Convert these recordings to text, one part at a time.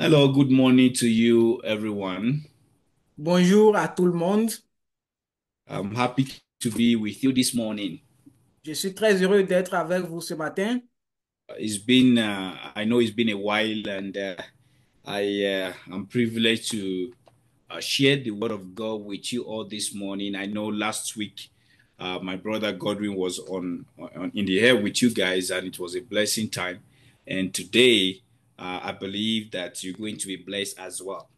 Hello, good morning to you, everyone. Bonjour à tout le monde. I'm happy to be with you this morning. Je suis très heureux d'être avec vous ce matin. I know it's been a while, and I'm privileged to share the word of God with you all this morning. I know last week my brother Godwin was in the air with you guys, and it was a blessing time. And today, I believe that you're going to be blessed as well.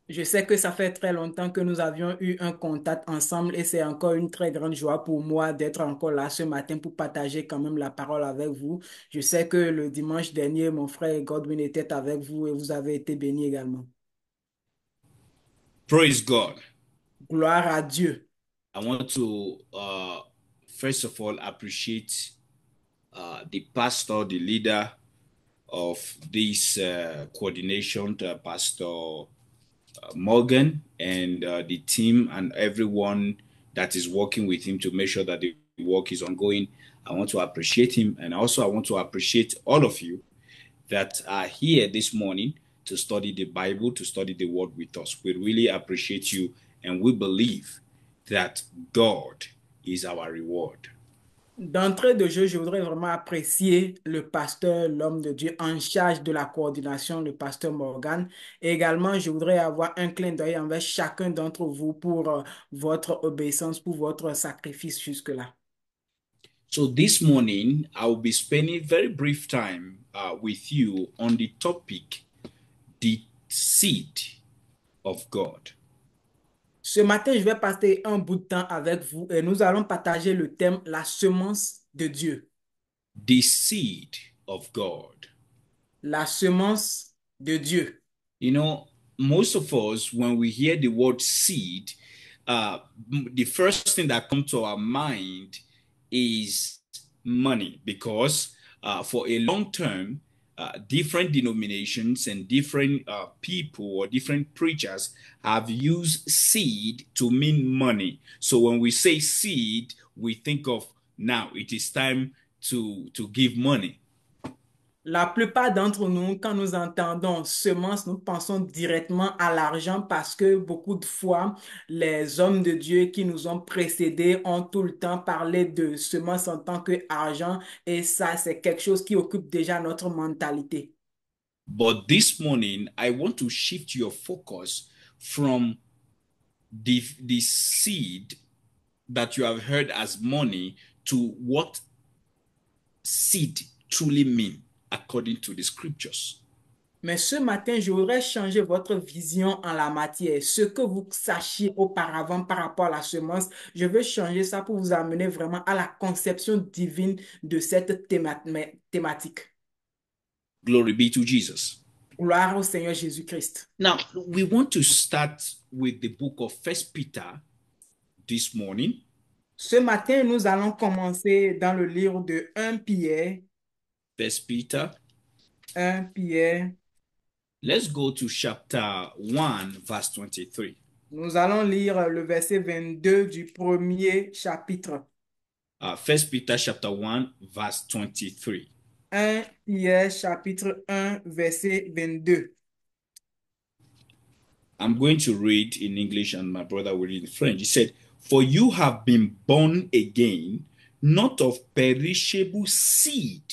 Je sais que ça fait très longtemps que nous avions eu un contact ensemble et c'est encore une très grande joie pour moi d'être encore là ce matin pour partager quand même la parole avec vous. Je sais que le dimanche dernier, mon frère Godwin était avec vous et vous avez été béni également. Praise God. Gloire à Dieu. I want to first of all appreciate the pastor, the leader of this coordination, Pastor Morgan, and the team and everyone that is working with him to make sure that the work is ongoing. I want to appreciate him, and also I want to appreciate all of you that are here this morning to study the Bible, to study the Word with us. We really appreciate you, and we believe that God is our reward. D'entrée de jeu, je voudrais vraiment apprécier le pasteur, l'homme de Dieu en charge de la coordination, le pasteur Morgan. Et également, je voudrais avoir un clin d'œil envers chacun d'entre vous pour votre obéissance, pour votre sacrifice jusque-là. So this morning, I will be spending very brief time with you on the topic, the seed of God. Ce matin, je vais passer un bout de temps avec vous et nous allons partager le thème la semence de Dieu. The seed of God. La semence de Dieu. You know, most of us, when we hear the word seed, uh, the first thing that comes to our mind is money, because for a long term, different denominations and different people or different preachers have used seed to mean money. So when we say seed, we think of now it is time to give money. La plupart d'entre nous, quand nous entendons semence, nous pensons directement à l'argent parce que beaucoup de fois, les hommes de Dieu qui nous ont précédés ont tout le temps parlé de semence en tant qu'argent et ça, c'est quelque chose qui occupe déjà notre mentalité. But this morning, I want to shift your focus from the seed that you have heard as money to what seed truly mean according to the scriptures. Mais ce matin, je voudrais changer votre vision en la matière. Ce que vous sachiez auparavant par rapport à la semence, je veux changer ça pour vous amener vraiment à la conception divine de cette thématique. Glory be to Jesus. Gloire au Seigneur Jésus-Christ. Now, we want to start with the book of First Peter this morning. Ce matin, nous allons commencer dans le livre de 1 Pierre. First Peter. 1 Pierre. Let's go to chapter 1, verse 23. Nous allons lire le verset 22 du premier chapitre. First Peter chapter 1, verse 23. 1 Pierre chapitre 1 verset 22. I'm going to read in English and my brother will read in French. He said, "For you have been born again, not of perishable seed,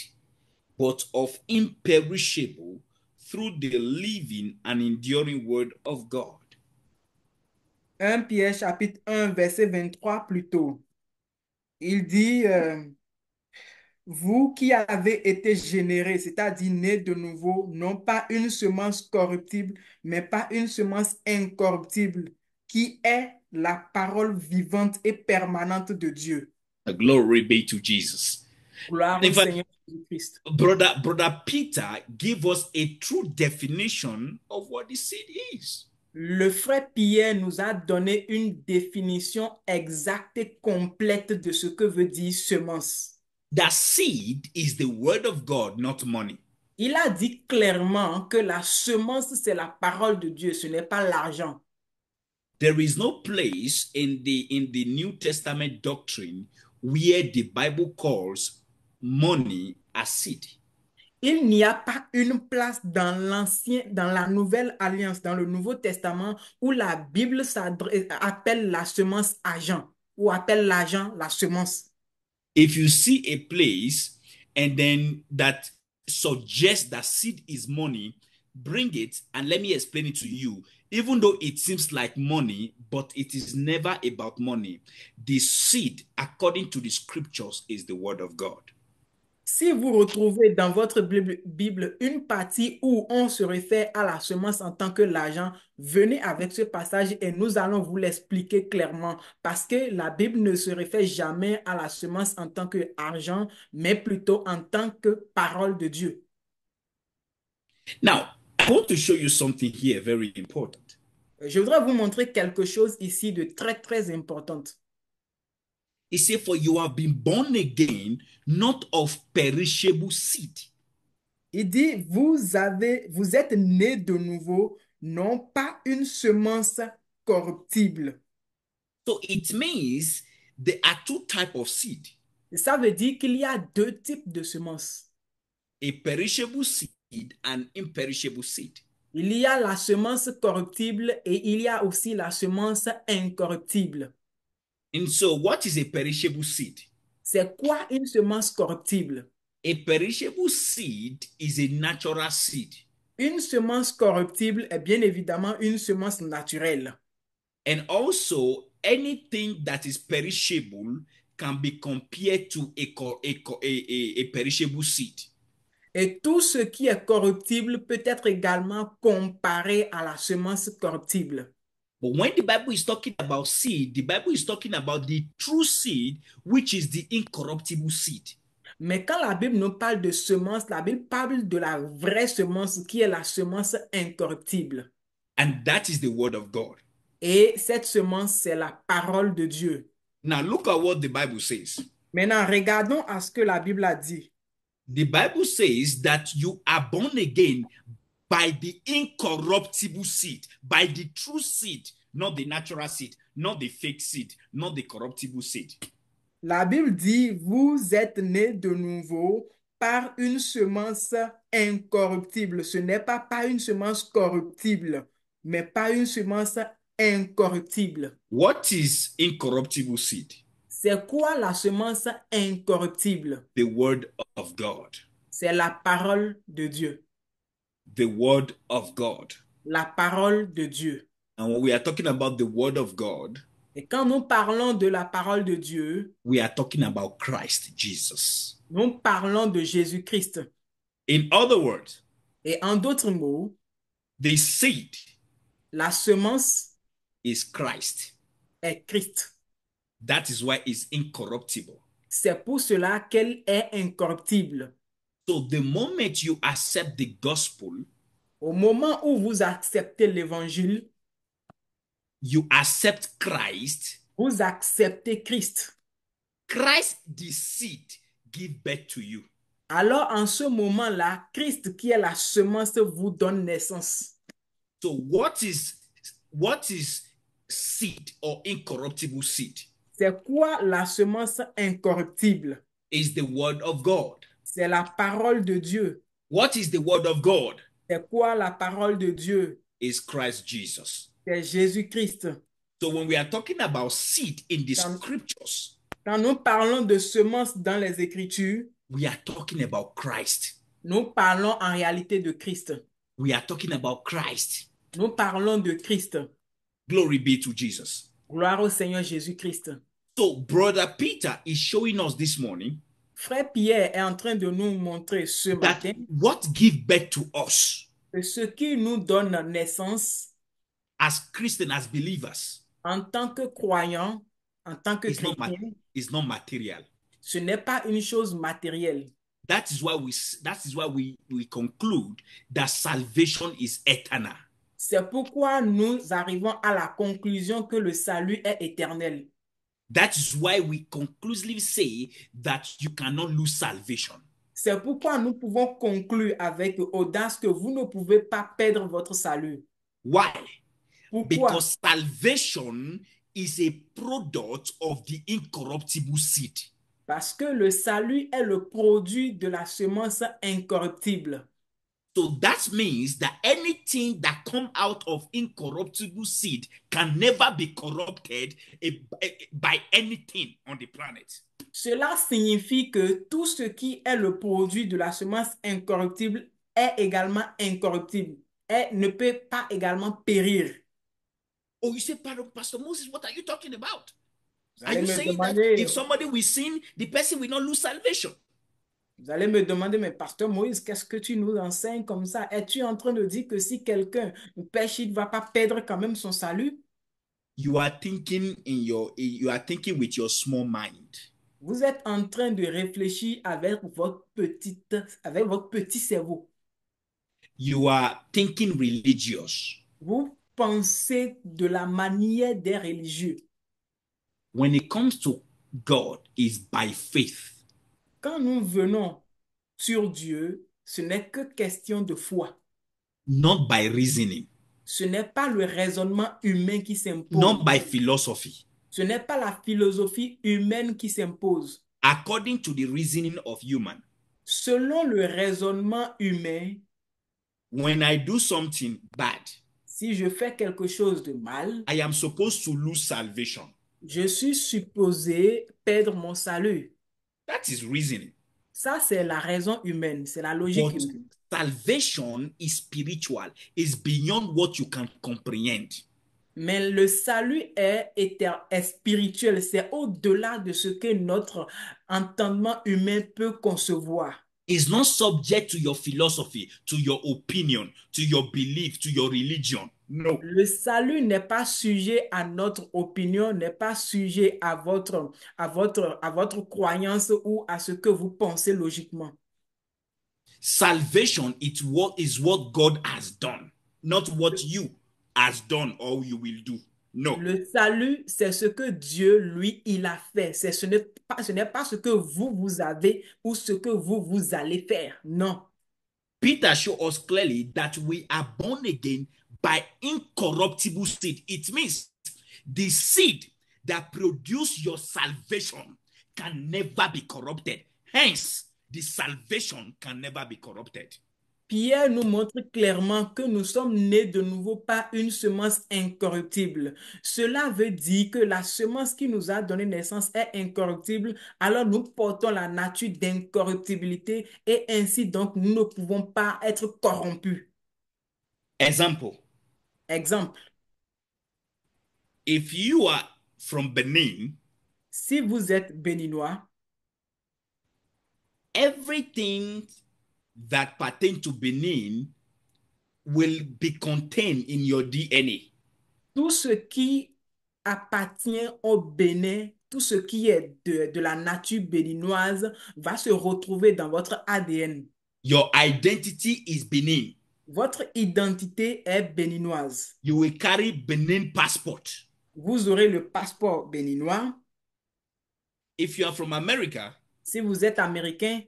but of imperishable, through the living and enduring word of God." 1 Pierre chapitre 1 verset 23 plutôt. Il dit, vous qui avez été générés, c'est-à-dire nés de nouveau, non pas une semence corruptible, mais pas une semence incorruptible, qui est la parole vivante et permanente de Dieu. Glory be to Jesus. Gloire au In fact, Seigneur Jésus-Christ. brother Peter gave us a true definition of what the seed is. Le frère Pierre nous a donné une définition exacte et complète de ce que veut dire semence. That seed is the word of God, not money. Il a dit clairement que la semence, c'est la parole de Dieu, ce n'est pas l'argent. There is no place in the New Testament doctrine where the Bible calls money a seed. Il n'y a pas une place dans la Nouvelle Alliance, dans le Nouveau Testament, où la Bible appelle la semence argent, ou appelle l'argent la semence. If you see a place and then that suggests that seed is money, bring it and let me explain it to you. Even though it seems like money, but it is never about money. The seed, according to the scriptures, is the word of God. Si vous retrouvez dans votre Bible une partie où on se réfère à la semence en tant que l'argent, venez avec ce passage et nous allons vous l'expliquer clairement parce que la Bible ne se réfère jamais à la semence en tant que argent, mais plutôt en tant que parole de Dieu. Now, I want to show you something here very important. Je voudrais vous montrer quelque chose ici de très important. He said, for you have been born again, not of perishable seed. Il dit, vous êtes nés de nouveau, non pas une semence corruptible. So it means there are two types of seed. Et ça veut dire qu'il y a deux types de semences. A perishable seed and imperishable seed. Il y a la semence corruptible et il y a aussi la semence incorruptible. And so, what is a perishable seed? C'est quoi une semence corruptible? A perishable seed is a natural seed. Une semence corruptible est bien évidemment une semence naturelle. And also, anything that is perishable can be compared to a perishable seed. Et tout ce qui est corruptible peut être également comparé à la semence corruptible. But when the Bible is talking about seed, the Bible is talking about the true seed, which is the incorruptible seed. Mais quand la Bible nous parle de semence, la Bible parle de la vraie semence qui est la semence incorruptible. And that is the word of God. Et cette semence, c'est la parole de Dieu. Now, look at what the Bible says. Maintenant, regardons à ce que la Bible a dit. The Bible says that you are born again by the incorruptible seed, by the true seed, not the natural seed, not the fake seed, not the corruptible seed. La Bible dit, vous êtes nés de nouveau par une semence incorruptible. Ce n'est pas par une semence corruptible, mais par une semence incorruptible. What is incorruptible seed? C'est quoi la semence incorruptible? The word of God. C'est la parole de Dieu. The word of God. La parole de Dieu. And when we are talking about the word of God, Et quand nous parlons de la parole de Dieu, we are talking about Christ Jesus. nous parlons de Jésus-Christ. In other words, Et en d'autres mots, the seed la semence is Christ. est Christ. That is why it's incorruptible. C'est pour cela qu'elle est incorruptible. So the moment you accept the gospel, Au moment où vous acceptez l'évangile, you accept Christ. vous acceptez Christ. Christ, the seed, give birth to you. Alors en ce moment-là, Christ qui est la semence vous donne naissance. So what is seed or incorruptible seed? C'est quoi la semence incorruptible? Is the word of God. C'est la parole de Dieu. What is the word of God? C'est quoi la parole de Dieu? Is Christ Jesus. C'est Jésus-Christ. So when we are talking about seed in the Quand, scriptures, quand nous parlons de semence dans les Écritures, we are talking about Christ. nous parlons en réalité de Christ. We are talking about Christ. Nous parlons de Christ. Glory be to Jesus. Gloire au Seigneur Jésus-Christ. So Brother Peter is showing us this morning Frère Pierre est en train de nous montrer ce that matin what give birth to us que ce qui nous donne naissance as Christians, as believers, en tant que croyants, en tant que is chrétiens, not material. ce n'est pas une chose matérielle. That is why we conclude that salvation is eternal. C'est pourquoi nous arrivons à la conclusion que le salut est éternel. That is why we conclusively say that you cannot lose salvation. C'est pourquoi nous pouvons conclure avec audace que vous ne pouvez pas perdre votre salut. Why? Pourquoi? Because salvation is a product of the incorruptible seed. Parce que le salut est le produit de la semence incorruptible. So that means that anything that come out of incorruptible seed can never be corrupted by anything on the planet. Cela signifie que tout ce qui est le produit de la semence incorruptible est également incorruptible et ne peut pas également périr. Oh, you say, Pastor Moses, what are you talking about? Vous Are allez you me saying that demander, if somebody will sin, the person will not lose salvation? vous allez me demander, mais pasteur Moïse, qu'est-ce que tu nous enseignes comme ça? Es-tu en train de dire que si quelqu'un pêche, il ne va pas perdre quand même son salut? You are thinking with your small mind. Vous êtes en train de réfléchir avec votre petit cerveau. You are thinking religious. Vous pensez de la manière des religieux. When it comes to God, is by faith. Quand nous venons sur Dieu, ce n'est que question de foi. Not by reasoning, Ce n'est pas le raisonnement humain qui s'impose. not by philosophy, Ce n'est pas la philosophie humaine qui s'impose. according to the reasoning of human. Selon le raisonnement humain, When I do something bad, si je fais quelque chose de mal, I am supposed to lose salvation. je suis supposé perdre mon salut. That is reasoning. Ça, c'est la raison humaine, c'est la logique But humaine. salvation is spiritual, is beyond what you can comprehend. Mais le salut est spirituel, c'est au-delà de ce que notre entendement humain peut concevoir. It's not subject to your philosophy, to your opinion, to your belief, to your religion. No. Le salut n'est pas sujet à notre opinion, n'est pas sujet à votre croyance ou à ce que vous pensez logiquement. Salvation is what God has done, not what you has done or you will do. No. Le salut, c'est ce que Dieu, lui, il a fait. Ce n'est pas ce que vous avez ou ce que vous allez faire. Non. Peter showed us clearly that we are born again by incorruptible seed. It means the seed that produce your salvation can never be corrupted. Hence, the salvation can never be corrupted. Pierre nous montre clairement que nous sommes nés de nouveau par une semence incorruptible. Cela veut dire que la semence qui nous a donné naissance est incorruptible, alors nous portons la nature d'incorruptibilité et ainsi donc nous ne pouvons pas être corrompus. Example, Exemple, if you are from Benin, si vous êtes béninois, everything that pertains to Benin will be contained in your DNA. tout ce qui appartient au Bénin, tout ce qui est de la nature béninoise va se retrouver dans votre ADN. Your identity is Benin. Votre identité est béninoise. You will carry Benin passport. Vous aurez le passeport béninois. If you are from America, Si vous êtes américain,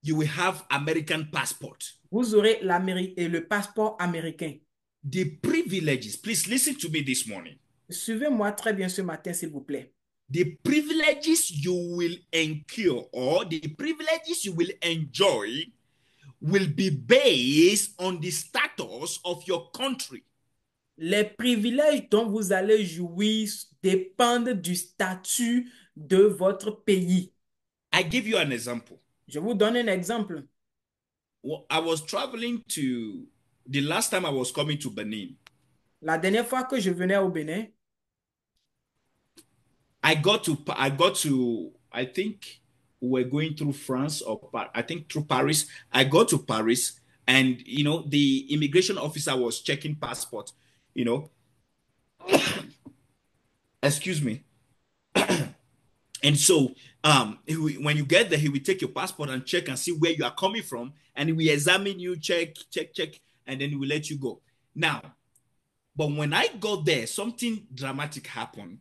you will have American passport. vous aurez le passeport américain. The privileges, please listen to me this morning. Suivez-moi très bien ce matin, s'il vous plaît. The privileges you will incur or the privileges you will enjoy will be based on the status of your country. Les privilèges dont vous allez jouir dépendent du statut de votre pays. I give you an example. Je vous donne un exemple. Well, I was traveling to the last time I was coming to Benin. La dernière fois que je venais au Bénin, I think we were going through France or I think through Paris. I got to Paris and, the immigration officer was checking passport, excuse me. And so when you get there, he will take your passport and check and see where you are coming from. And he will examine you, check, and then he will let you go. Now, but when I got there, something dramatic happened.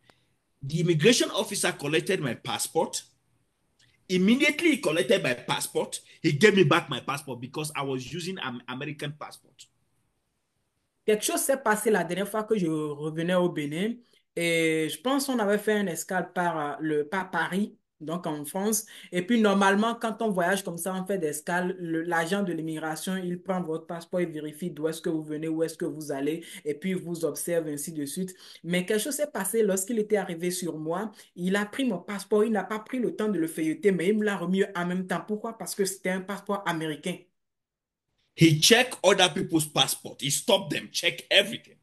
The immigration officer collected my passport. Immediately he collected my passport. He gave me back my passport because I was using an American passport. quelque chose s'est passé la dernière fois que je revenais au Bénin et je pense qu'on avait fait une escale par Paris. donc en France. Et puis normalement, quand on voyage comme ça, on fait des escales, l'agent de l'immigration, il prend votre passeport, il vérifie d'où est-ce que vous venez, où est-ce que vous allez, et puis il vous observe ainsi de suite. Mais quelque chose s'est passé lorsqu'il était arrivé sur moi. Il a pris mon passeport, il n'a pas pris le temps de le feuilleter, mais il me l'a remis en même temps. Pourquoi? Parce que c'était un passeport américain. He checked other people's passport. He stopped them, check everything.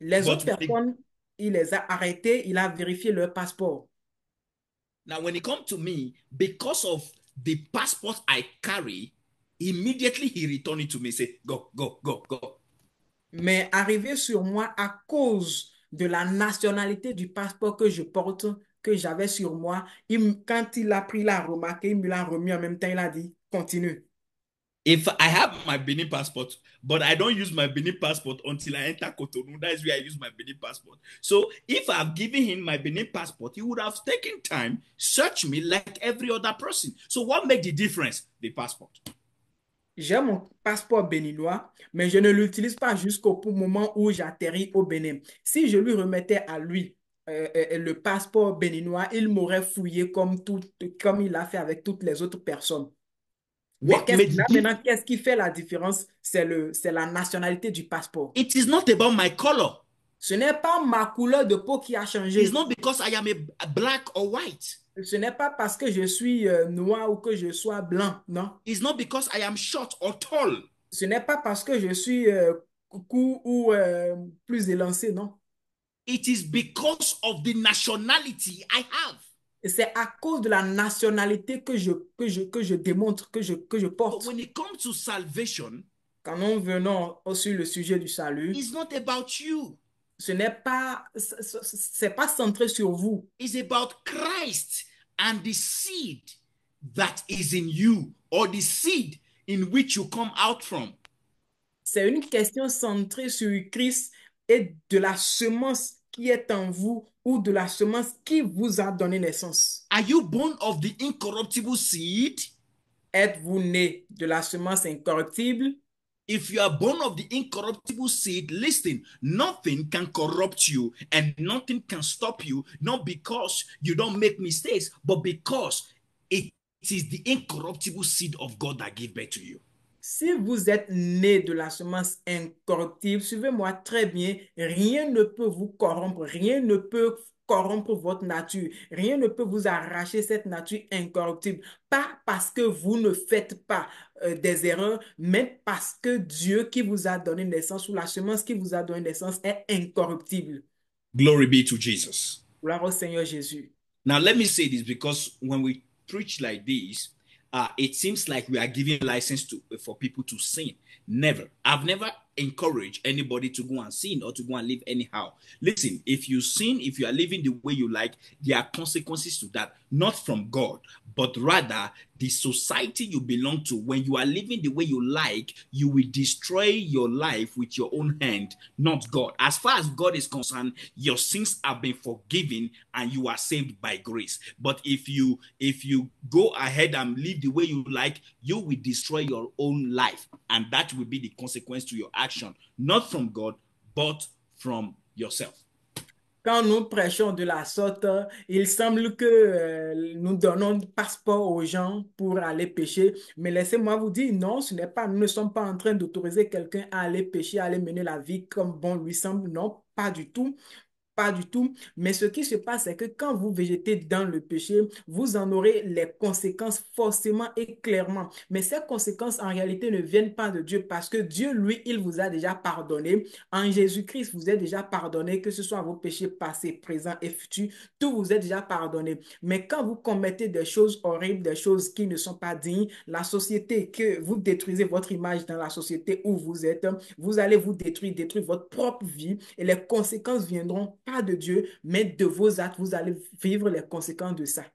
Les But autres when it, personnes, il les a arrêtés, il a vérifié leur passeport. now when it comes to me, because of the passport I carry, immediately he returned it to me, say, go, go, go, go. Mais arrivé sur moi à cause de la nationalité du passeport que je porte, que j'avais sur moi, quand il a pris la remarque, il me l'a remis en même temps, il a dit, continue. If I have my Benin passport, but I don't use my Benin passport until I enter Cotonou, that's where I use my Benin passport. So if I've given him my Benin passport, he would have taken time, search me like every other person. So what made the difference? The passport. J'ai mon passeport béninois, mais je ne l'utilise pas jusqu'au moment où j'atterris au Bénin. Si je lui remettais à lui le passeport béninois, il m'aurait fouillé comme il a fait avec toutes les autres personnes. Mais What made the là difference? maintenant, qu'est-ce qui fait la différence? C'est la nationalité du passeport. It is not about my color. Ce n'est pas ma couleur de peau qui a It's changé. not because I am a black or white. Ce n'est pas parce que je suis noir ou que je sois blanc, non. It's not because I am short or tall. Ce n'est pas parce que je suis court ou plus élancé, non. It is because of the nationality I have. Et c'est à cause de la nationalité que je démontre, que je But porte. when it comes to salvation, Quand nous venons sur le sujet du salut, it's not about you. c'est pas centré sur vous. It's about Christ and the seed that is in you, or the seed in which you come out from. C'est une question centrée sur Christ et de la semence qui est en vous ou de la semence qui vous a donné naissance. Are you born of the incorruptible seed? Êtes-vous né de la semence incorruptible? If you are born of the incorruptible seed, listen, nothing can corrupt you and nothing can stop you, not because you don't make mistakes, but because it is the incorruptible seed of God that gave birth to you. Si vous êtes né de la semence incorruptible, suivez-moi très bien, rien ne peut vous corrompre, rien ne peut corrompre votre nature, rien ne peut vous arracher cette nature incorruptible. Pas parce que vous ne faites pas des erreurs, mais parce que Dieu qui vous a donné naissance ou la semence qui vous a donné naissance est incorruptible. Glory be to Jesus. Gloire au Seigneur Jésus. Now, let me say this because when we preach like this, it seems like we are giving license for people to sin. Never. I've never encouraged anybody to go and sin or to go and live anyhow. Listen, if you sin, if you are living the way you like, there are consequences to that, not from God, but rather the society you belong to. When you are living the way you like, you will destroy your life with your own hand, not God. As far as God is concerned, your sins have been forgiven and you are saved by grace. But if you go ahead and live the way you like, you will destroy your own life, and that will be the consequence to your action, not from God, but from yourself. Quand nous prêchons de la sorte, il semble que nous donnons passeport aux gens pour aller pécher. Mais laissez-moi vous dire, non, nous ne sommes pas en train d'autoriser quelqu'un à aller pécher, à aller mener la vie comme bon lui semble. Non, pas du tout. Pas du tout. Mais ce qui se passe, c'est que quand vous végétez dans le péché, vous en aurez les conséquences forcément et clairement. Mais ces conséquences, en réalité, ne viennent pas de Dieu parce que Dieu, lui, il vous a déjà pardonné. En Jésus-Christ, vous êtes déjà pardonné, que ce soit vos péchés passés, présents et futurs, tout vous est déjà pardonné. Mais quand vous commettez des choses horribles, des choses qui ne sont pas dignes, la société, que vous détruisez votre image dans la société où vous êtes, vous allez vous détruire votre propre vie et les conséquences viendront pas de Dieu, mais de vos actes. Vous allez vivre les conséquences de ça.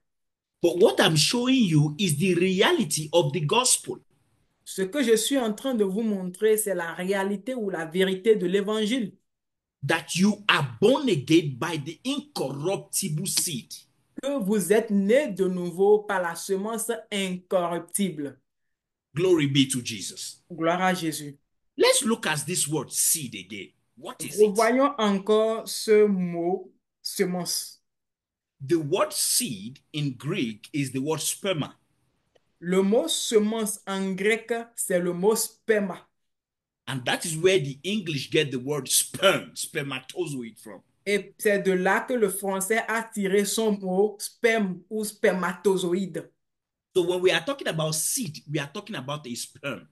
But what I'm showing you is the reality of the gospel. Ce que je suis en train de vous montrer, c'est la réalité ou la vérité de l'évangile. That you are born again by the incorruptible seed. Que vous êtes né de nouveau par la semence incorruptible. Glory be to Jesus. Gloire à Jésus. Let's look at this word seed again. What is it? Voyons encore ce mot semence. The word seed in Greek is the word sperma. Le mot semence en grec, c'est le mot sperma. And that is where the English get the word sperm, spermatozoid from. Et c'est de là que le français a tiré son mot sperme ou spermatozoïde. So when we are talking about seed, we are talking about a sperm.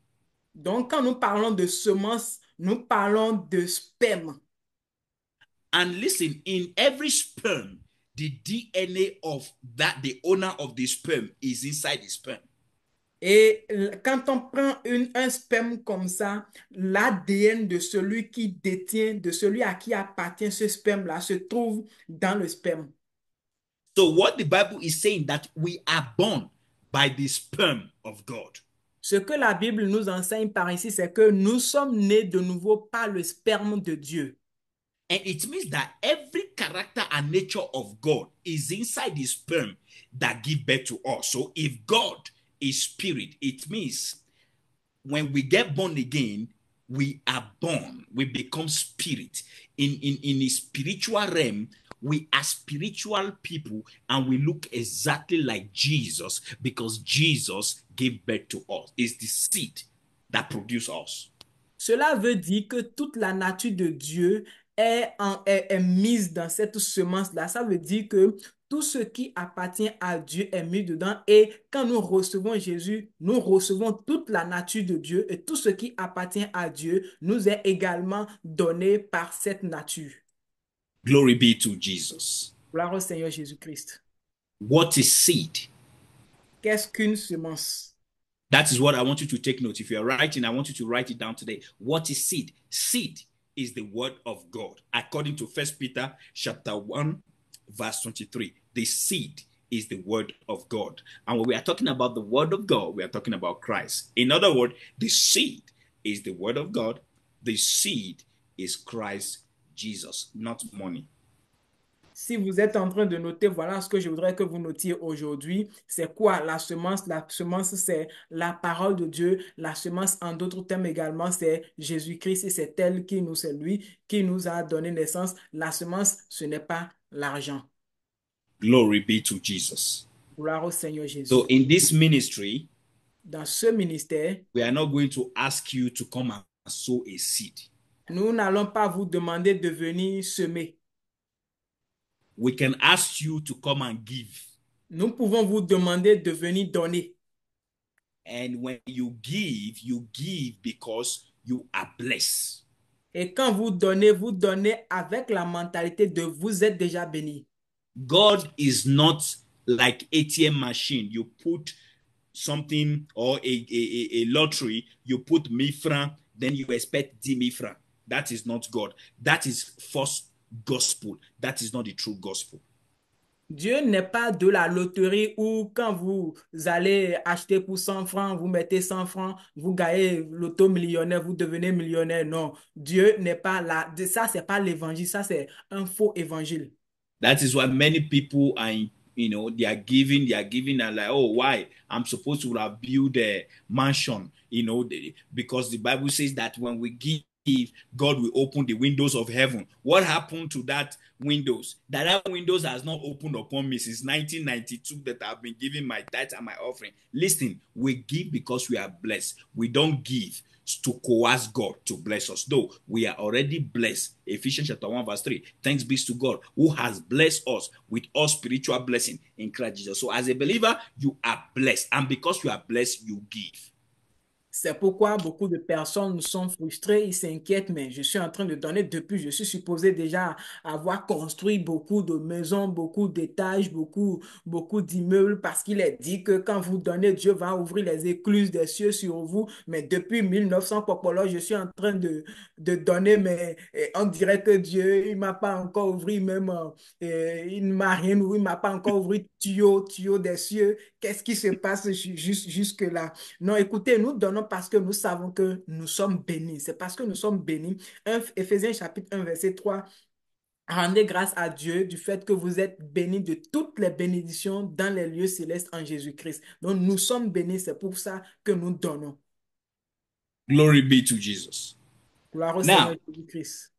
Donc, quand nous parlons de semence, nous parlons de sperme. And listen, in every sperm, the DNA of the owner of the sperm is inside the sperm. Et quand on prend un sperme comme ça, l'ADN de celui qui détient, de celui à qui appartient ce sperme-là, se trouve dans le sperme. So what the Bible is saying that we are born by the sperm of God. Ce que la Bible nous enseigne par ici, c'est que nous sommes nés de nouveau par le sperme de Dieu. And it means that every character and nature of God is inside the sperm that give birth to us. So if God is spirit, it means when we get born again, we are born, we become spirit. In a spiritual realm, we are spiritual people and we look exactly like Jesus because Jesus gave birth to us. It's the seed that produces us. Cela veut dire que toute la nature de Dieu est mise dans cette semence-là. Ça veut dire que tout ce qui appartient à Dieu est mis dedans. Et quand nous recevons Jésus, nous recevons toute la nature de Dieu. Et tout ce qui appartient à Dieu nous est également donné par cette nature. Glory be to Jesus. Gloire au Seigneur Jésus-Christ. What is seed? Qu'est-ce qu'une semence? That is what I want you to take note. If you're writing, I want you to write it down today. What is seed? Seed is the word of God. According to 1 Peter chapter 1, verse 23. The seed is the word of God. And when we are talking about the word of God, we are talking about Christ. In other words, the seed is the word of God. The seed is Christ Jesus, not money. Si vous êtes en train de noter, voilà ce que je voudrais que vous notiez aujourd'hui. C'est quoi la semence? La semence, c'est la parole de Dieu. La semence, en d'autres termes également, c'est Jésus-Christ et c'est elle qui nous, c'est lui qui nous a donné naissance. La semence, ce n'est pas l'argent. Glory be to Jesus. Gloire au Seigneur So Jésus. in this ministry, Dans ce ministère, we are not going to ask you to come and sow a seed. nous n'allons pas vous demander de venir semer. We can ask you to come and give. Nous pouvons vous demander de venir donner. And when you give because you are blessed. Et quand vous donnez avec la mentalité de vous êtes déjà béni. God is not like ATM machine. You put something or a lottery, you put 1000 francs, then you expect 10,000 francs. That is not God. That is false gospel. That is not the true gospel. Dieu n'est pas de la loterie où quand vous allez acheter pour 100 francs, vous mettez 100 francs, vous gagnez l'auto millionnaire, vous devenez millionnaire. Non, Dieu n'est pas là. Ça, c'est pas l'évangile, ça, c'est un faux évangile. That is why many people are, they are giving and like, oh, why? I'm supposed to have built a mansion, because the Bible says that when we give, God will open the windows of heaven. What happened to that windows? That windows has not opened upon me since 1992 that I've been giving my tithe and my offering. Listen, we give because we are blessed. We don't give to coerce God to bless us. Though we are already blessed. Ephesians chapter 1 verse 3. Thanks be to God who has blessed us with all spiritual blessing in Christ Jesus. So as a believer, you are blessed. And because you are blessed, you give. C'est pourquoi beaucoup de personnes sont frustrées, ils s'inquiètent, mais je suis en train de donner depuis, je suis supposé déjà avoir construit beaucoup de maisons, beaucoup d'étages, beaucoup d'immeubles, parce qu'il est dit que quand vous donnez, Dieu va ouvrir les écluses des cieux sur vous. Mais depuis 1900, Popolo, je suis en train de donner, mais on dirait que Dieu, il ne m'a pas encore ouvert même, il ne m'a rien ouvert, il ne m'a pas encore ouvert tuyau des cieux. Qu'est-ce qui se passe jusque-là? Non, écoutez, nous donnons parce que nous savons que nous sommes bénis. C'est parce que nous sommes bénis. Éphésiens chapitre 1, verset 3. Rendez grâce à Dieu du fait que vous êtes bénis de toutes les bénédictions dans les lieux célestes en Jésus-Christ. Donc nous sommes bénis, c'est pour ça que nous donnons. Glory be to Jesus. Gloire au Seigneur Now, Jésus-Christ.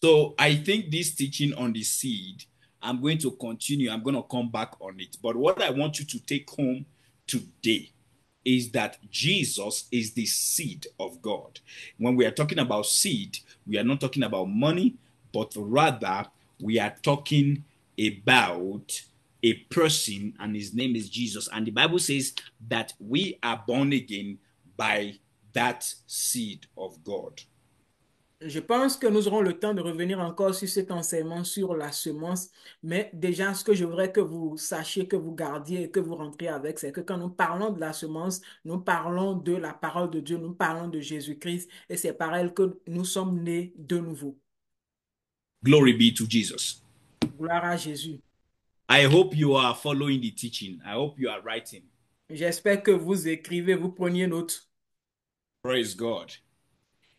so I think this teaching on the seed I'm going to continue. I'm going to come back on it. But what I want you to take home today is that Jesus is the seed of God. When we are talking about seed, we are not talking about money, but rather we are talking about a person, and his name is Jesus. And the Bible says that we are born again by that seed of God. Je pense que nous aurons le temps de revenir encore sur cet enseignement sur la semence, mais déjà ce que je voudrais que vous sachiez, que vous gardiez et que vous rentriez avec, c'est que quand nous parlons de la semence, nous parlons de la parole de Dieu, nous parlons de Jésus-Christ et c'est par elle que nous sommes nés de nouveau. Glory be to Jesus. Gloire à Jésus. I hope you are following the teaching. I hope you are writing. J'espère que vous écrivez, vous preniez note. Praise God.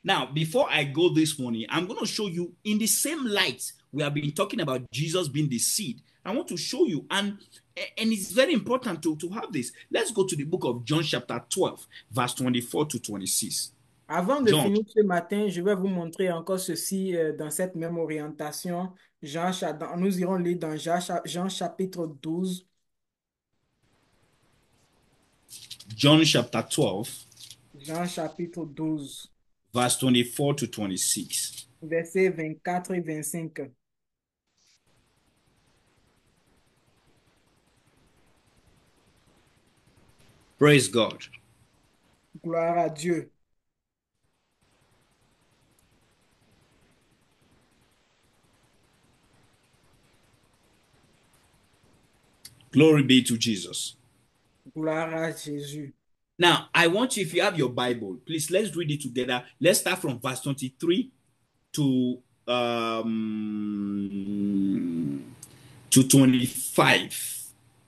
Now, before I go this morning, I'm going to show you in the same light we have been talking about Jesus being the seed. I want to show you, and it's very important to have this. Let's go to the book of John chapter 12, verse 24 to 26. Avant de John, finir ce matin, je vais vous montrer encore ceci dans cette même orientation. Nous irons lire dans Jean chapitre 12. John chapter 12, Jean chapitre 12, verse 24 to 26. versets 24 et 25. Praise God. Gloire à Dieu. Glory be to Jesus. Gloire à Jésus. Now, I want you, if you have your Bible, please let's read it together. Let's start from verse 23 to 25.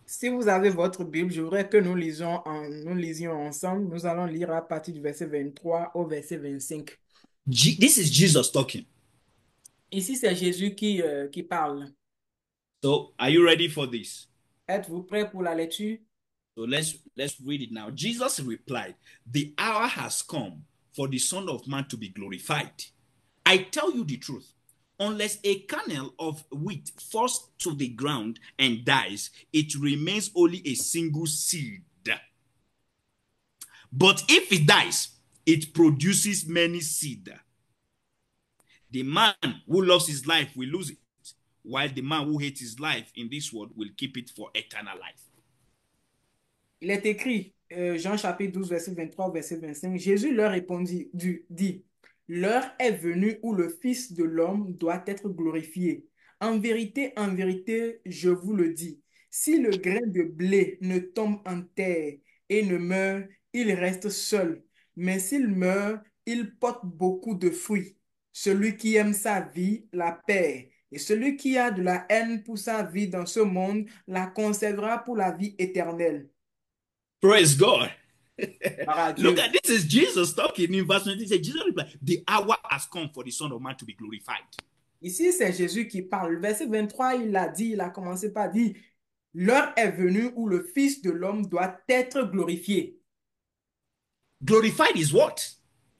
Si vous avez votre Bible, je voudrais que nous lisions ensemble. Nous allons lire à partir du verset 23 au verset 25. This is Jesus talking. Ici, c'est Jésus qui parle. So, are you ready for this? Êtes-vous prêts pour la lecture? So let's read it now. Jesus replied, "The hour has come for the Son of Man to be glorified. I tell you the truth. Unless a kernel of wheat falls to the ground and dies, it remains only a single seed. But if it dies, it produces many seed. The man who loves his life will lose it, while the man who hates his life in this world will keep it for eternal life." Il est écrit, Jean chapitre 12, verset 23, verset 25, Jésus leur répondit, dit, l'heure est venue où le Fils de l'homme doit être glorifié. En vérité, je vous le dis, si le grain de blé ne tombe en terre et ne meurt, il reste seul. Mais s'il meurt, il porte beaucoup de fruits. Celui qui aime sa vie la perd. Et celui qui a de la haine pour sa vie dans ce monde la conservera pour la vie éternelle. Praise God. Gloire à Look Dieu. at this is Jesus talking in verse 20. He said, Jesus replied, "The hour has come for the Son of Man to be glorified." Ici, c'est Jésus qui parle. Le verset 23, il a dit, il a commencé par dire, l'heure est venue où le Fils de l'homme doit être glorifié. Glorified is what?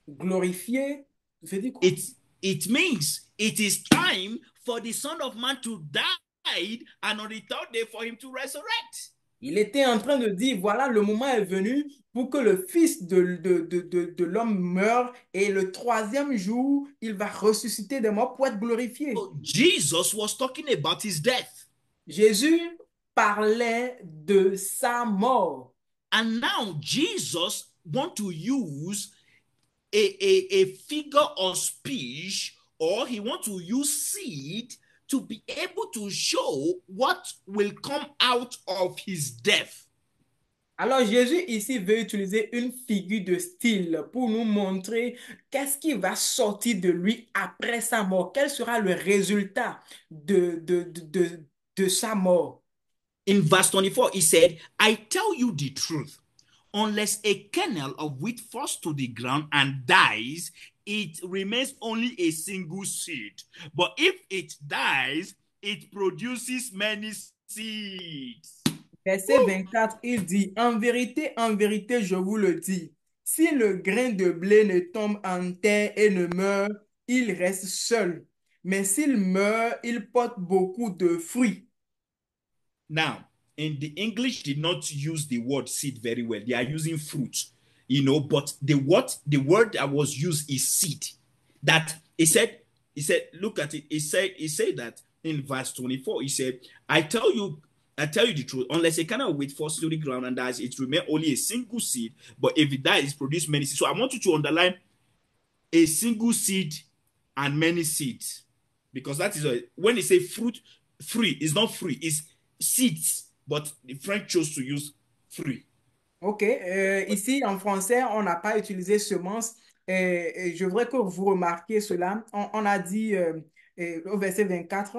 Glorifié, veut dire quoi? It means it is time for the Son of Man to die and on the third day for him to resurrect. Il était en train de dire, voilà, le moment est venu pour que le Fils de l'homme meure et le troisième jour, il va ressusciter des morts pour être glorifié. So Jesus was talking about his death. Jésus parlait de sa mort. And now Jesus wants to use a figure of speech, or he wants to use seed to be able to show what will come out of his death. Alors Jésus ici veut utiliser une figure de style pour nous montrer qu'est-ce qui va sortir de lui après sa mort, quel sera le résultat de sa mort. In verse 24, he said, "I tell you the truth. Unless a kernel of wheat falls to the ground and dies, it remains only a single seed. But if it dies, it produces many seeds." Verset 24, il dit, en vérité, je vous le dis, si le grain de blé ne tombe en terre et ne meurt, il reste seul. Mais s'il meurt, il porte beaucoup de fruits. Now, in the English, did not use the word seed very well. They are using fruit, but the word that was used is seed. That he said, look at it. He said that in verse 24, he said, I tell you the truth, unless a kind of wheat falls to the ground and dies, it remains only a single seed, but if it dies, it produces many seeds. So I want you to underline a single seed and many seeds. Because that is when they say fruit, free is not free, it's seeds. But the French chose to use free. OK. Ici, en français, on n'a pas utilisé semence. Et je voudrais que vous remarquiez cela. On a dit au verset 24.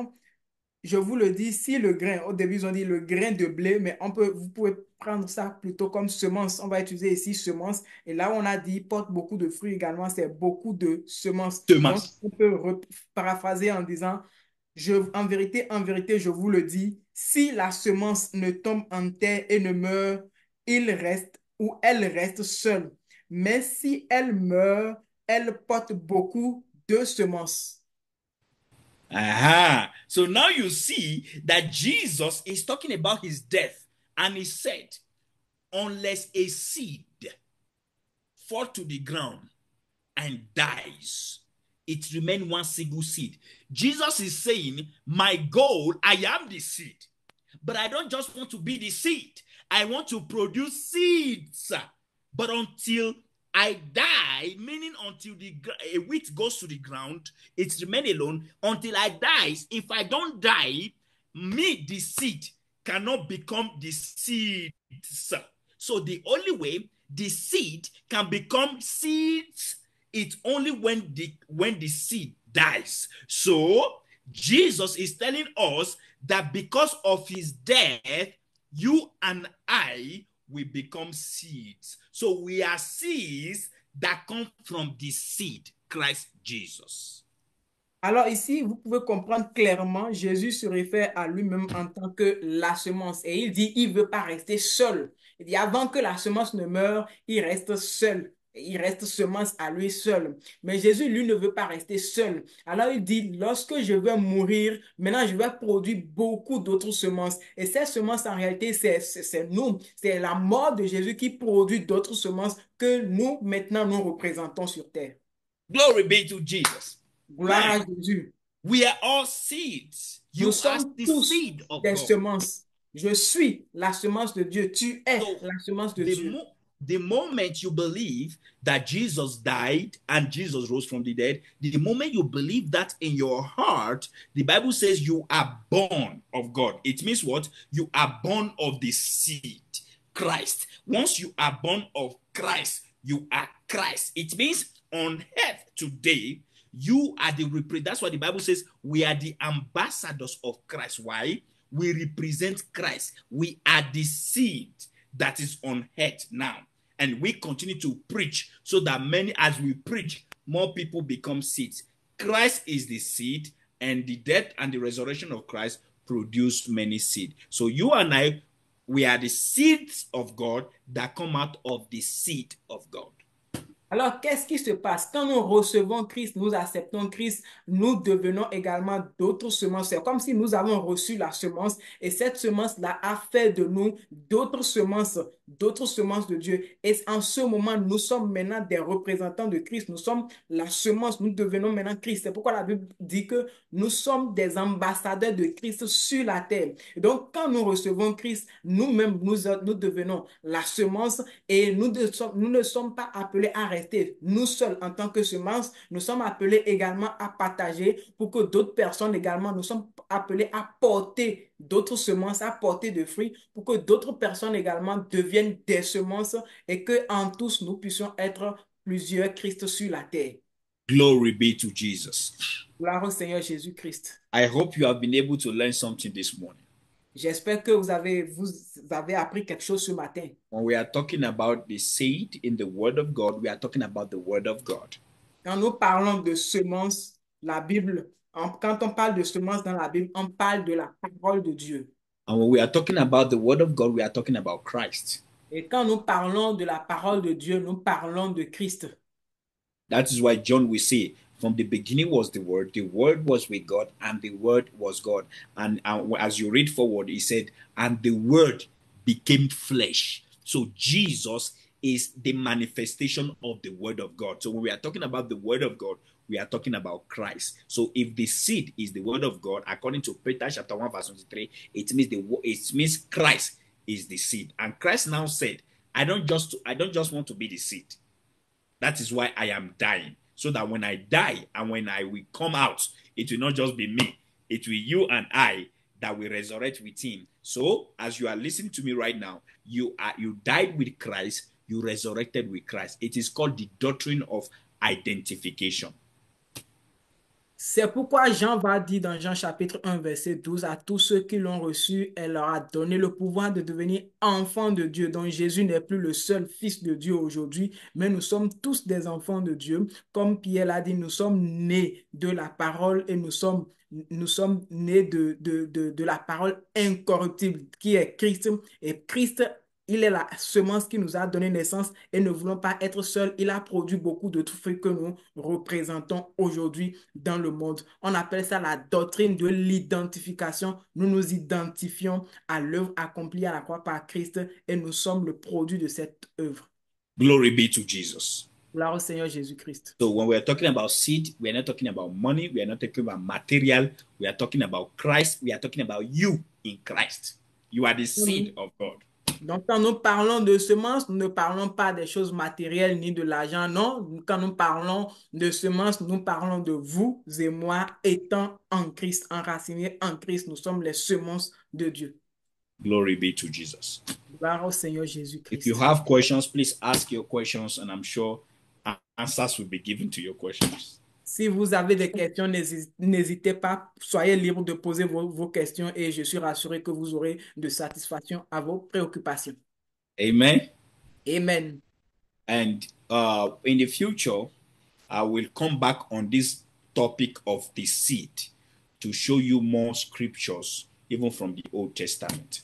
Je vous le dis, si le grain, au début, ils ont dit le grain de blé, mais vous pouvez prendre ça plutôt comme semence. On va utiliser ici semence. Et là, on a dit porte beaucoup de fruits également, c'est beaucoup de semences. Donc, Semences. on peut paraphraser en disant, en vérité, je vous le dis, si la semence ne tombe en terre et ne meurt, il reste ou elle reste seule. Mais si elle meurt, elle porte beaucoup de semences. Aha. So now you see that Jesus is talking about his death. And he said, unless a seed fall to the ground and dies, it remains one single seed. Jesus is saying, my goal, I am the seed. But I don't just want to be the seed. I want to produce seeds. But until I die, meaning until a wheat goes to the ground, it remains alone. Until I die, if I don't die, me, the seed, cannot become the seeds. So the only way the seed can become seeds, it's only when the seed dies. So Jesus is telling us that because of his death, you and I will become seeds. So we are seeds that come from the seed, Christ Jesus. Alors ici, vous pouvez comprendre clairement, Jésus se réfère à lui-même en tant que la semence. Et il dit, il ne veut pas rester seul. Il dit, avant que la semence ne meure, il reste seul. Il reste semence à lui seul. Mais Jésus, lui, ne veut pas rester seul. Alors il dit, lorsque je vais mourir, maintenant je vais produire beaucoup d'autres semences. Et ces semences, en réalité, c'est nous. C'est la mort de Jésus qui produit d'autres semences que nous, maintenant, nous représentons sur terre. Glory be to Jesus. Gloire à Man, Jésus. we are all seeds. Nous You are sommes the tous seed of des God. semences. Je suis la semence de Dieu. Tu es So la semence de the Dieu. the moment you believe that Jesus died and Jesus rose from the dead, the moment you believe that in your heart, the Bible says you are born of God. It means what? You are born of the seed, Christ. Once you are born of Christ, you are Christ. It means on earth today, you are that's why the Bible says we are the ambassadors of Christ. Why? We represent Christ. We are the seed that is on earth now. And we continue to preach so that as we preach, more people become seeds. Christ is the seed, and the death and the resurrection of Christ produce many seed. So you and I, we are the seeds of God that come out of the seed of God. Alors, qu'est-ce qui se passe? Quand nous recevons Christ, nous acceptons Christ, nous devenons également d'autres semences. C'est comme si nous avons reçu la semence et cette semence-là a fait de nous d'autres semences de Dieu. Et en ce moment, nous sommes maintenant des représentants de Christ. Nous sommes la semence, nous devenons maintenant Christ. C'est pourquoi la Bible dit que nous sommes des ambassadeurs de Christ sur la terre. Et donc, quand nous recevons Christ, nous-mêmes, nous devenons la semence et nous ne sommes pas appelés à rester nous seuls en tant que semence. Nous sommes appelés également à partager pour que d'autres personnes également, nous sommes appelés à porter d'autres semences, à porter de fruits pour que d'autres personnes également deviennent des semences et que en tous nous puissions être plusieurs Christ sur la terre. Glory be to Jesus. Gloire au Seigneur Jésus-Christ. I hope you have been able to learn something this morning. J'espère que vous avez appris quelque chose ce matin. When we are talking about the seed in the Word of God, we are talking about the Word of God. Quand nous parlons de semences, la Bible, quand on parle de semences dans la Bible, on parle de la parole de Dieu. And when we are talking about the Word of God, we are talking about Christ. Et quand nous parlons de la parole de Dieu, nous parlons de Christ. That is why John will say, From the beginning was the Word was with God, and the Word was God. And as you read forward, he said, and the Word became flesh. So Jesus is the manifestation of the Word of God. So when we are talking about the Word of God, we are talking about Christ. So if the seed is the Word of God, according to Peter chapter 1, verse 23, it means Christ is the seed. And Christ now said, I don't just want to be the seed. That is why I am dying. So that when I die and when I will come out, it will not just be me. It will you and I that will resurrect with him. So as you are listening to me right now, you died with Christ, you resurrected with Christ. It is called the doctrine of identification. C'est pourquoi Jean va dire dans Jean chapitre 1, verset 12, à tous ceux qui l'ont reçu, elle leur a donné le pouvoir de devenir enfants de Dieu. Donc Jésus n'est plus le seul fils de Dieu aujourd'hui, mais nous sommes tous des enfants de Dieu. Comme Pierre l'a dit, nous sommes nés de la parole et nous sommes nés de la parole incorruptible qui est Christ. Et Christ, il est la semence qui nous a donné naissance et ne voulons pas être seuls. Il a produit beaucoup de fruits que nous représentons aujourd'hui dans le monde. On appelle ça la doctrine de l'identification. Nous nous identifions à l'œuvre accomplie à la croix par Christ et nous sommes le produit de cette œuvre. Glory be to Jesus. Gloire au Seigneur Jésus-Christ. So when we're talking about seed, we're not talking about money, we are not talking about material, we are talking about Christ, we are talking about you in Christ. You are the seed of God. Donc, quand nous parlons de semences, nous ne parlons pas des choses matérielles ni de l'argent, non. Quand nous parlons de semences, nous parlons de vous et moi étant en Christ, enracinés en Christ. Nous sommes les semences de Dieu. Glory be to Jesus. Gloire au Seigneur If Jésus-Christ. you have questions, please ask your questions, and I'm sure answers will be given to your questions. Si vous avez des questions, n'hésitez pas, soyez libre de poser vos questions et je suis rassuré que vous aurez de satisfaction à vos préoccupations. Amen. Amen. And in the future, I will come back on this topic of the seed to show you more scriptures, even from the Old Testament.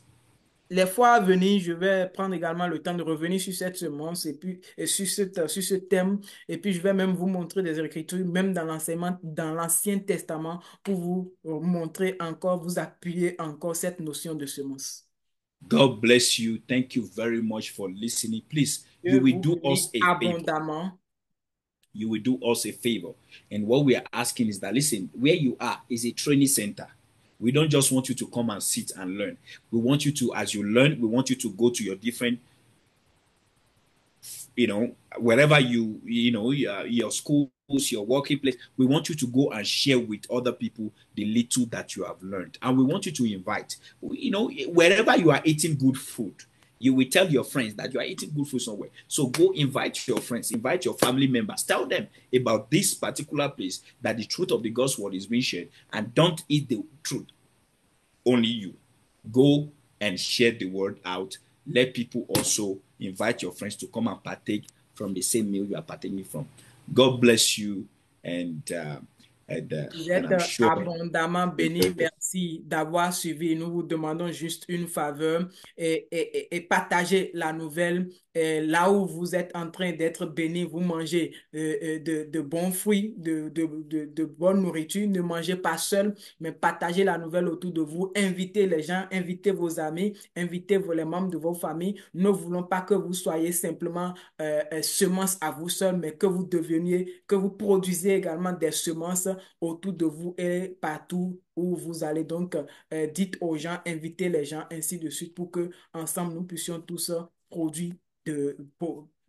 Les fois à venir, je vais prendre également le temps de revenir sur cette semence et puis sur ce thème. Et puis, je vais même vous montrer des écritures, même dans l'enseignement, dans l'Ancien Testament, pour vous montrer encore, vous appuyer encore cette notion de semence. God bless you. Thank you very much for listening. Please, Dieu you will vous do us bénisse a favor. abondamment. You will do us a favor. And what we are asking is that, listen, where you are is a training center. We don't just want you to come and sit and learn. We want you to, as you learn, we want you to go to your different, wherever your schools, your working place. We want you to go and share with other people the little that you have learned. And we want you to invite, wherever you are eating good food, you will tell your friends that you are eating good food somewhere. So go invite your friends, invite your family members, tell them about this particular place, that the truth of the gospel is being shared, and don't eat the truth. Only you. Go and share the word out. Let people also invite your friends to come and partake from the same meal you are partaking from. God bless you, and Vous I'm êtes sure abondamment bénis. Merci d'avoir suivi. Nous vous demandons juste une faveur et partagez la nouvelle. Là où vous êtes en train d'être bénis, vous mangez de bons fruits, de bonne nourriture. Ne mangez pas seul, mais partagez la nouvelle autour de vous. Invitez les gens, invitez vos amis, invitez les membres de vos familles. Nous ne voulons pas que vous soyez simplement semences à vous seuls, mais que vous deveniez, que vous produisez également des semences autour de vous et partout où vous allez. Donc, dites aux gens, invitez les gens, ainsi de suite, pour que ensemble nous puissions tous produire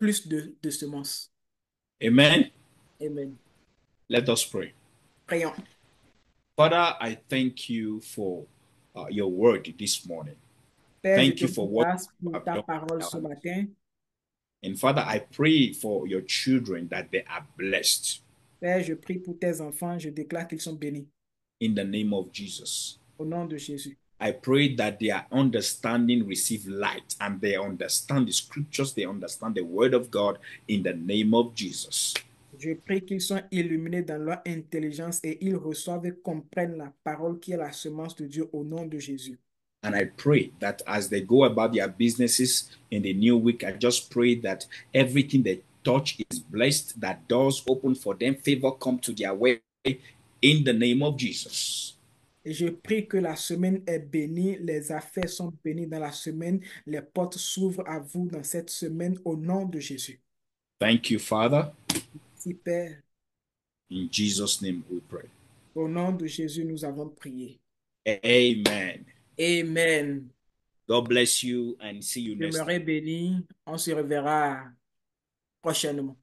plus de semences. Amen. Amen. Let us pray. Prions. Father, I thank you for your word this morning. Père, Thank je you te for dis what grâce you pour have ta done. parole ce matin. And Father, I pray for your children that they are blessed Père, je prie pour tes enfants, je déclare qu'ils sont bénis. in the name of Jesus. Au nom de Jésus. I pray that their understanding receive light and they understand the scriptures, they understand the word of God in the name of Jesus. Je prie qu'ils soient illuminés dans leur intelligence et ils reçoivent et comprennent la parole qui est la semence de Dieu au nom de Jésus. And I pray that as they go about their businesses in the new week, I just pray that everything touch is blessed, that doors open for them, favor come to their way in the name of Jesus. Et je prie que la semaine est bénie, les affaires sont bénies dans la semaine, les portes s'ouvrent à vous dans cette semaine au nom de Jésus. Thank you, Father. Si Père, In Jesus' name we pray. au nom de Jésus, nous avons prié. Amen. Amen. God bless you and see you next time. Demeurez bénis. On se reverra prochainement.